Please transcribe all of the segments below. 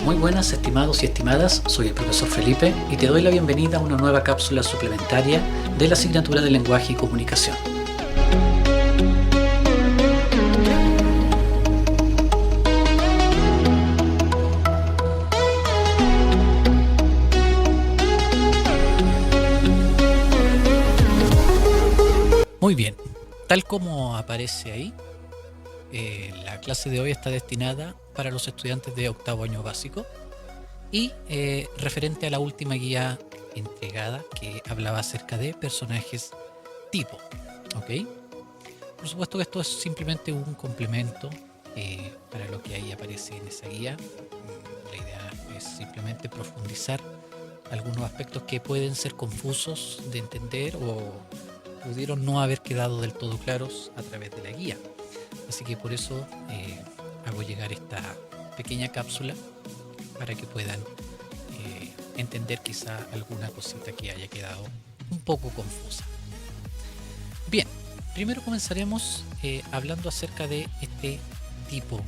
Muy buenas, estimados y estimadas, soy el profesor Felipe y te doy la bienvenida a una nueva cápsula suplementaria de la asignatura de Lenguaje y Comunicación. Muy bien, tal como aparece ahí, la clase de hoy está destinada para los estudiantes de octavo año básico y referente a la última guía entregada que hablaba acerca de personajes tipo, ¿ok? Por supuesto que esto es simplemente un complemento para lo que ahí aparece en esa guía. La idea es simplemente profundizar algunos aspectos que pueden ser confusos de entender o pudieron no haber quedado del todo claros a través de la guía. Así que por eso hago llegar esta pequeña cápsula para que puedan entender quizá alguna cosita que haya quedado un poco confusa. Bien, primero comenzaremos hablando acerca de este tipo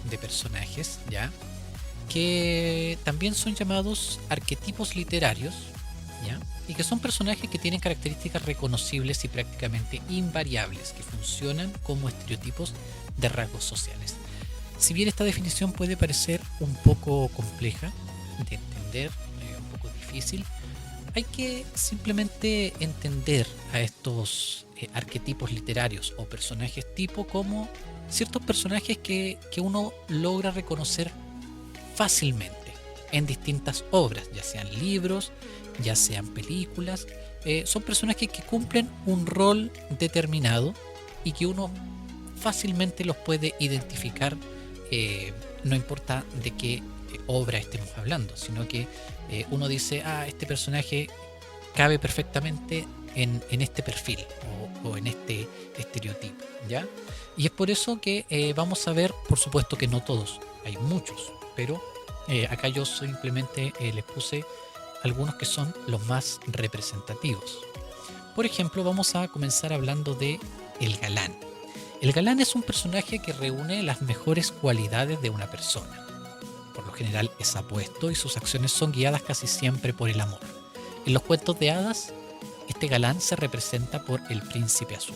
de personajes, ¿ya? Que también son llamados arquetipos literarios, ¿ya? Y que son personajes que tienen características reconocibles y prácticamente invariables, que funcionan como estereotipos de rasgos sociales. Si bien esta definición puede parecer un poco compleja de entender, un poco difícil, hay que simplemente entender a estos arquetipos literarios o personajes tipo como ciertos personajes que uno logra reconocer fácilmente en distintas obras, ya sean libros, ya sean películas. Son personajes que cumplen un rol determinado y que uno fácilmente los puede identificar, no importa de qué obra estemos hablando, sino que uno dice, este personaje cabe perfectamente en este perfil o en este estereotipo, ¿ya? Y es por eso que vamos a ver, por supuesto que no todos, hay muchos, pero acá yo simplemente les puse algunos que son los más representativos. Por ejemplo, vamos a comenzar hablando de el galán. El galán es un personaje que reúne las mejores cualidades de una persona. Por lo general es apuesto y sus acciones son guiadas casi siempre por el amor. En los cuentos de hadas, este galán se representa por el príncipe azul.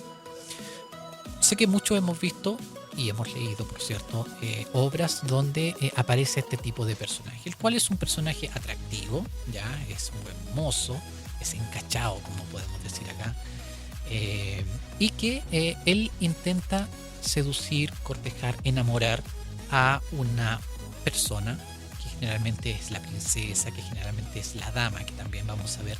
Sé que muchos hemos visto y hemos leído, por cierto, obras donde aparece este tipo de personaje, el cual es un personaje atractivo, ya es un buen mozo, es encachado, como podemos decir acá, y que él intenta seducir, cortejar, enamorar a una persona que generalmente es la princesa, que generalmente es la dama, que también vamos a ver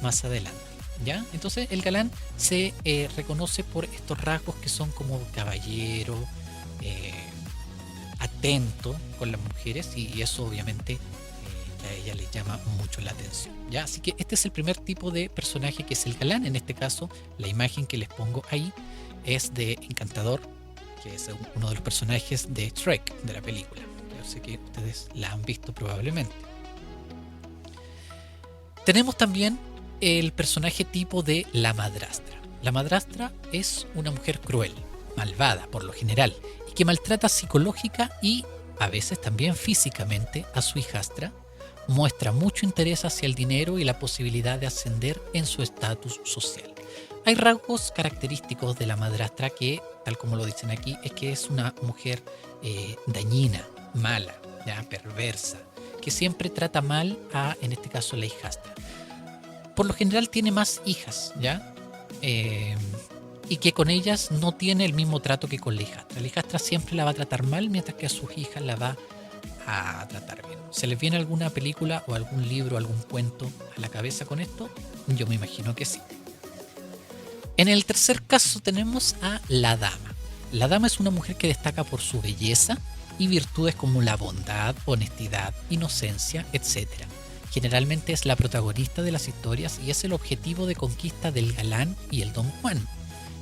más adelante. ¿Ya? Entonces el galán se reconoce por estos rasgos que son como caballero, atento con las mujeres, y eso obviamente a ella le llama mucho la atención, ¿ya? Así que este es el primer tipo de personaje, que es el galán. En este caso, la imagen que les pongo ahí es de Encantador, que es uno de los personajes de Shrek, de la película. Yo sé que ustedes la han visto probablemente. Tenemos también el personaje tipo de la madrastra. La madrastra es una mujer cruel, malvada por lo general, y que maltrata psicológica y a veces también físicamente a su hijastra. Muestra mucho interés hacia el dinero y la posibilidad de ascender en su estatus social. Hay rasgos característicos de la madrastra que, tal como lo dicen aquí, es que es una mujer dañina, mala, ¿ya? Perversa, que siempre trata mal a, en este caso, la hijastra. Por lo general tiene más hijas, ¿ya? Y que con ellas no tiene el mismo trato que con la hijastra. La hijastra siempre la va a tratar mal, mientras que a sus hijas la va a tratar bien. ¿Se les viene alguna película o algún libro, algún cuento a la cabeza con esto? Yo me imagino que sí. En el tercer caso tenemos a la dama. La dama es una mujer que destaca por su belleza y virtudes como la bondad, honestidad, inocencia, etc. Generalmente es la protagonista de las historias y es el objetivo de conquista del galán y el Don Juan.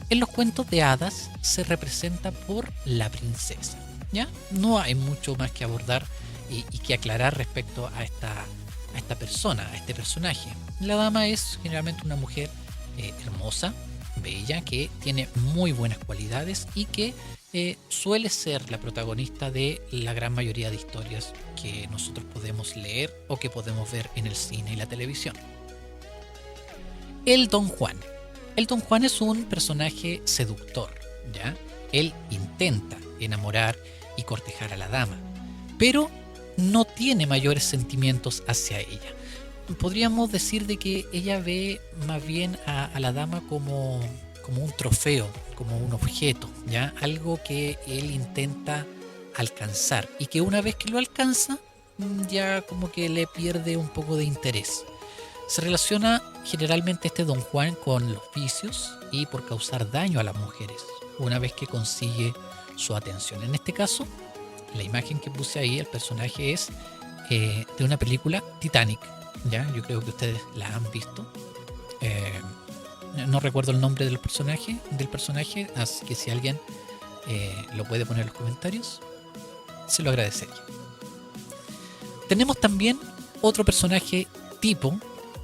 En los cuentos de hadas se representa por la princesa, ¿ya? No hay mucho más que abordar y que aclarar respecto a esta persona, a este personaje. La dama es generalmente una mujer hermosa, bella, que tiene muy buenas cualidades y que suele ser la protagonista de la gran mayoría de historias que nosotros podemos leer o que podemos ver en el cine y la televisión. El Don Juan. El Don Juan es un personaje seductor, ¿ya? Él intenta enamorar y cortejar a la dama, pero no tiene mayores sentimientos hacia ella. Podríamos decir de que ella ve más bien a la dama como un trofeo, como un objeto, ¿ya? Algo que él intenta alcanzar y que una vez que lo alcanza ya como que le pierde un poco de interés. Se relaciona generalmente este Don Juan con los vicios y por causar daño a las mujeres una vez que consigue su atención. En este caso, la imagen que puse ahí, el personaje es de una película, Titanic, ¿ya? Yo creo que ustedes la han visto. No recuerdo el nombre del personaje, así que si alguien lo puede poner en los comentarios, se lo agradecería. Tenemos también otro personaje tipo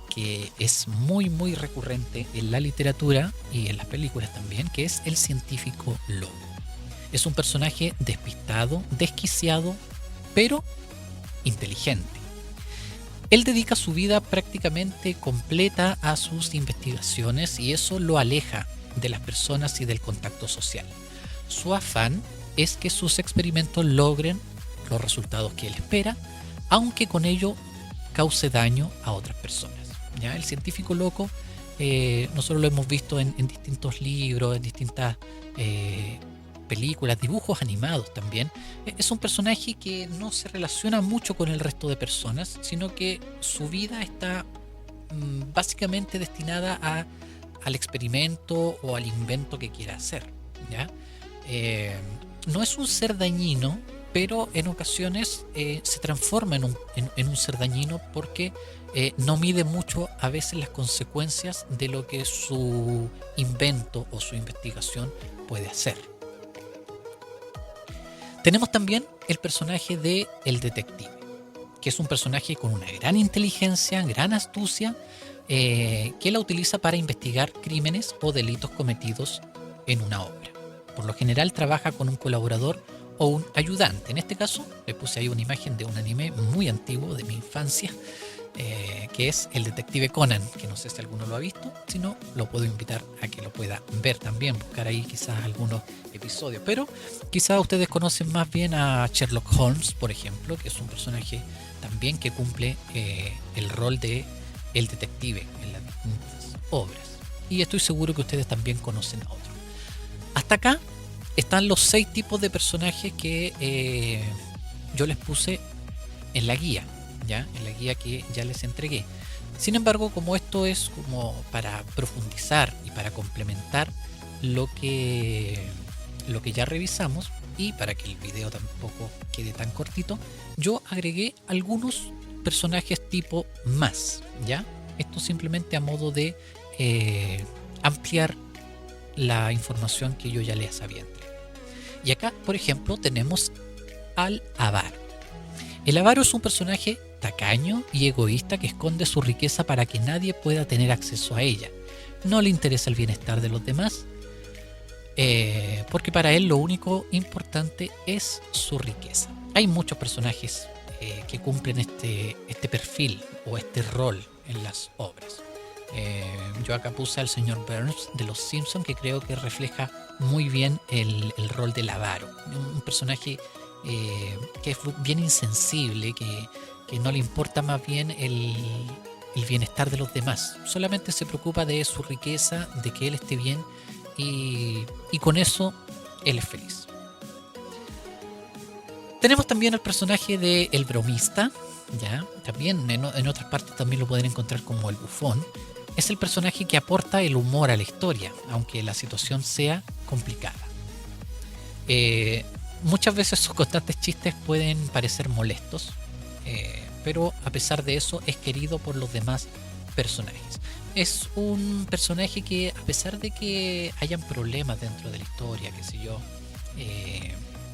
que es muy muy recurrente en la literatura y en las películas también, que es el científico loco. Es un personaje despistado, desquiciado, pero inteligente. Él dedica su vida prácticamente completa a sus investigaciones y eso lo aleja de las personas y del contacto social. Su afán es que sus experimentos logren los resultados que él espera, aunque con ello cause daño a otras personas. ¿Ya? El científico loco, nosotros lo hemos visto en distintos libros, en distintas películas, dibujos animados también. Es un personaje que no se relaciona mucho con el resto de personas, sino que su vida está básicamente destinada al experimento o al invento que quiera hacer, ¿ya? No es un ser dañino, pero en ocasiones se transforma en un ser dañino porque no mide mucho a veces las consecuencias de lo que su invento o su investigación puede hacer. Tenemos también el personaje de el detective, que es un personaje con una gran inteligencia, gran astucia, que la utiliza para investigar crímenes o delitos cometidos en una obra. Por lo general trabaja con un colaborador o un ayudante. En este caso le puse ahí una imagen de un anime muy antiguo de mi infancia, que es el detective Conan, que no sé si alguno lo ha visto, si no lo puedo invitar a que lo pueda ver también, buscar ahí quizás algunos episodios, pero quizás ustedes conocen más bien a Sherlock Holmes, por ejemplo, que es un personaje también que cumple el rol de el detective en las distintas obras, y estoy seguro que ustedes también conocen a otro. Hasta acá están los 6 tipos de personajes que yo les puse en la guía, ¿ya? En la guía que ya les entregué. Sin embargo, como esto es como para profundizar y para complementar lo que ya revisamos y para que el video tampoco quede tan cortito, yo agregué algunos personajes tipo más, ¿ya? Esto simplemente a modo de ampliar la información que yo ya les había entregado. Y acá, por ejemplo, tenemos al avaro. El avaro es un personaje tacaño y egoísta que esconde su riqueza para que nadie pueda tener acceso a ella. No le interesa el bienestar de los demás, porque para él lo único importante es su riqueza. Hay muchos personajes que cumplen este perfil o este rol en las obras. Yo acá puse al señor Burns de Los Simpsons, que creo que refleja muy bien el rol del avaro. Un personaje que es bien insensible, que no le importa más bien el bienestar de los demás. Solamente se preocupa de su riqueza, de que él esté bien y con eso él es feliz. Tenemos también el personaje de el bromista, ¿ya? También en otras partes también lo pueden encontrar como el bufón. Es el personaje que aporta el humor a la historia, aunque la situación sea complicada. Muchas veces sus constantes chistes pueden parecer molestos, pero a pesar de eso es querido por los demás personajes. Es un personaje que, a pesar de que hayan problemas dentro de la historia, qué sé yo,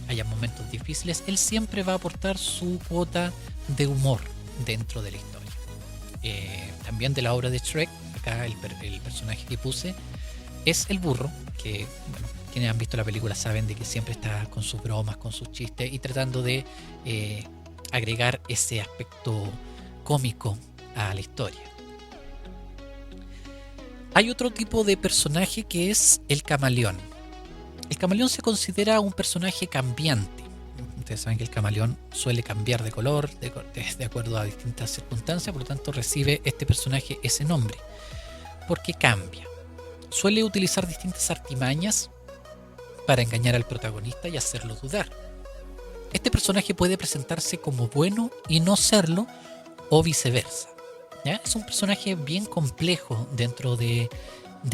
haya momentos difíciles, él siempre va a aportar su cuota de humor dentro de la historia. También de la obra de Shrek, acá el personaje que puse es el burro, que bueno, quienes han visto la película saben de que siempre está con sus bromas, con sus chistes y tratando de agregar ese aspecto cómico a la historia. Hay otro tipo de personaje que es el camaleón. El camaleón se considera un personaje cambiante. Ustedes saben que el camaleón suele cambiar de color de acuerdo a distintas circunstancias, por lo tanto recibe este personaje ese nombre, porque cambia. Suele utilizar distintas artimañas para engañar al protagonista y hacerlo dudar. Este personaje puede presentarse como bueno y no serlo, o viceversa. ¿Ya? Es un personaje bien complejo dentro de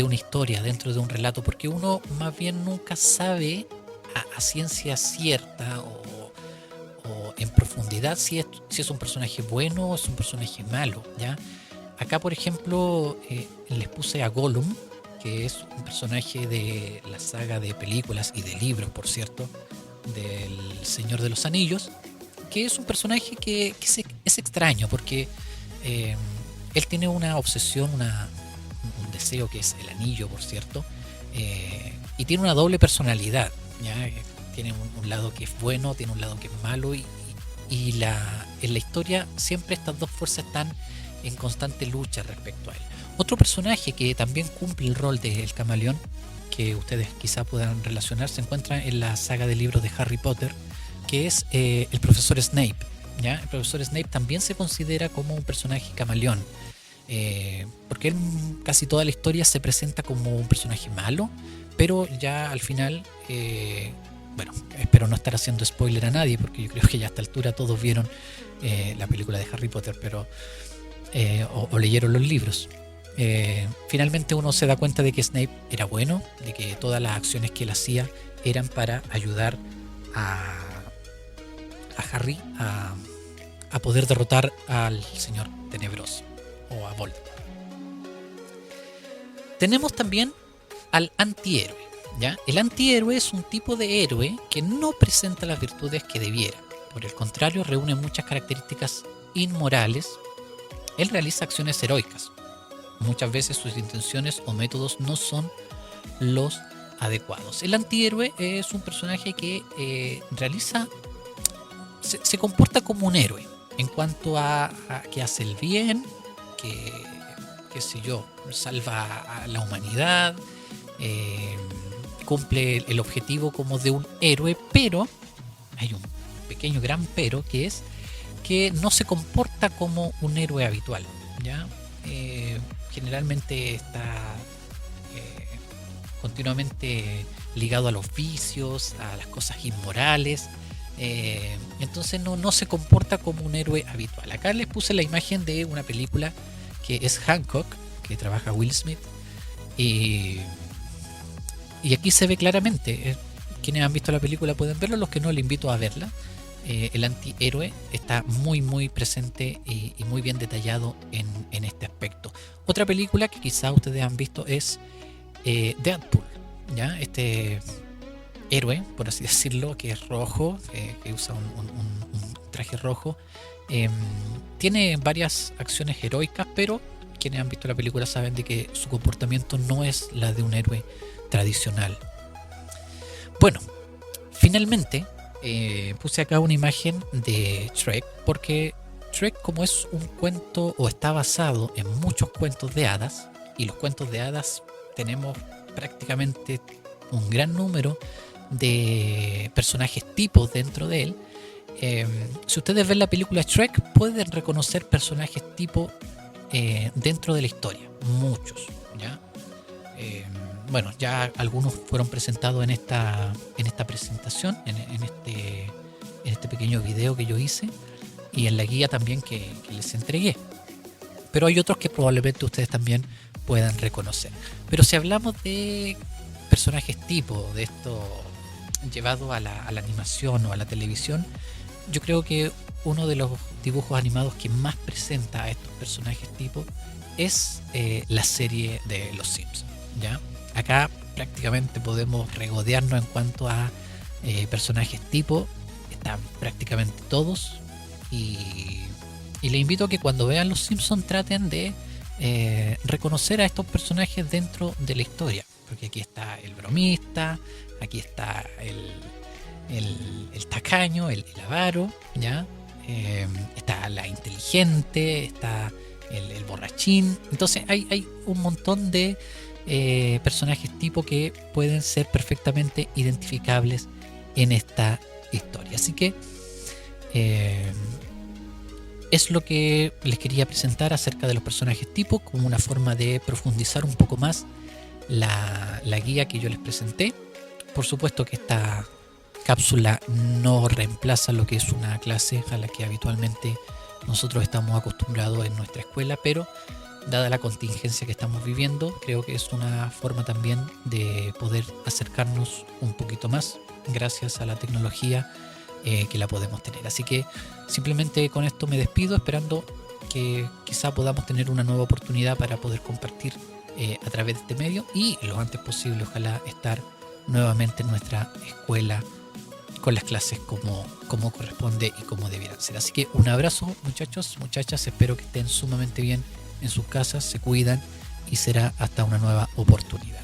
una historia, dentro de un relato, porque uno más bien nunca sabe a ciencia cierta o en profundidad si es un personaje bueno o es un personaje malo. ¿Ya? Acá, por ejemplo, les puse a Gollum, que es un personaje de la saga de películas y de libros, por cierto, del Señor de los Anillos, que es un personaje que es extraño, porque él tiene una obsesión, un deseo que es el anillo, por cierto, y tiene una doble personalidad, ¿ya? Tiene un lado que es bueno, tiene un lado que es malo, y en la historia siempre estas dos fuerzas están en constante lucha respecto a él. Otro personaje que también cumple el rol del camaleón, que ustedes quizá puedan relacionar, se encuentra en la saga de libros de Harry Potter, que es el profesor Snape. ¿Ya? El profesor Snape también se considera como un personaje camaleón, porque él casi toda la historia se presenta como un personaje malo, pero ya al final, bueno, espero no estar haciendo spoiler a nadie, porque yo creo que ya a esta altura todos vieron la película de Harry Potter, pero o leyeron los libros. Finalmente uno se da cuenta de que Snape era bueno, de que todas las acciones que él hacía eran para ayudar a Harry a poder derrotar al Señor Tenebroso o a Voldemort. Tenemos también al antihéroe, ¿ya? El antihéroe es un tipo de héroe que no presenta las virtudes que debiera. Por el contrario, reúne muchas características inmorales. Él realiza acciones heroicas. Muchas veces sus intenciones o métodos no son los adecuados. El antihéroe es un personaje que se comporta como un héroe en cuanto a que hace el bien, que sé yo, salva a la humanidad, cumple el objetivo como de un héroe, pero hay un pequeño gran pero, que es que no se comporta como un héroe habitual, ¿ya? Generalmente está continuamente ligado a los vicios, a las cosas inmorales. Entonces no se comporta como un héroe habitual. Acá les puse la imagen de una película que es Hancock, que trabaja Will Smith, y aquí se ve claramente. Quienes han visto la película pueden verlo, los que no, les invito a verla. El antihéroe está muy presente y muy bien detallado en este aspecto. Otra película que quizá ustedes han visto es Deadpool, ¿ya? Este héroe, por así decirlo, que es rojo, que usa un traje rojo, tiene varias acciones heroicas, pero quienes han visto la película saben de que su comportamiento no es la de un héroe tradicional. Bueno, finalmente puse acá una imagen de Shrek, porque Shrek, como es un cuento o está basado en muchos cuentos de hadas, y los cuentos de hadas tenemos prácticamente un gran número de personajes tipos dentro de él. Si ustedes ven la película Shrek, pueden reconocer personajes tipo dentro de la historia, muchos, ¿ya? Bueno, ya algunos fueron presentados en esta presentación, en este pequeño video que yo hice, y en la guía también que les entregué. Pero hay otros que probablemente ustedes también puedan reconocer. Pero si hablamos de personajes tipo, de esto llevado a la animación o a la televisión, yo creo que uno de los dibujos animados que más presenta a estos personajes tipo es la serie de Los Simpsons, ¿ya? Acá prácticamente podemos regodearnos en cuanto a personajes tipo. Están prácticamente todos, y les invito a que cuando vean Los Simpsons traten de reconocer a estos personajes dentro de la historia. porque aquí está el bromista, aquí está el tacaño, el avaro, ¿ya? Está la inteligente, está el borrachín. Entonces hay un montón de personajes tipo que pueden ser perfectamente identificables en esta historia. Así que es lo que les quería presentar acerca de los personajes tipo, como una forma de profundizar un poco más la guía que yo les presenté. Por supuesto que esta cápsula no reemplaza lo que es una clase a la que habitualmente nosotros estamos acostumbrados en nuestra escuela, pero dada la contingencia que estamos viviendo, creo que es una forma también de poder acercarnos un poquito más gracias a la tecnología que la podemos tener. Así que simplemente con esto me despido, esperando que quizá podamos tener una nueva oportunidad para poder compartir a través de este medio y lo antes posible, ojalá estar nuevamente en nuestra escuela con las clases como corresponde y como debieran ser. Así que un abrazo, muchachos, muchachas, espero que estén sumamente bien en sus casas, se cuidan y será hasta una nueva oportunidad.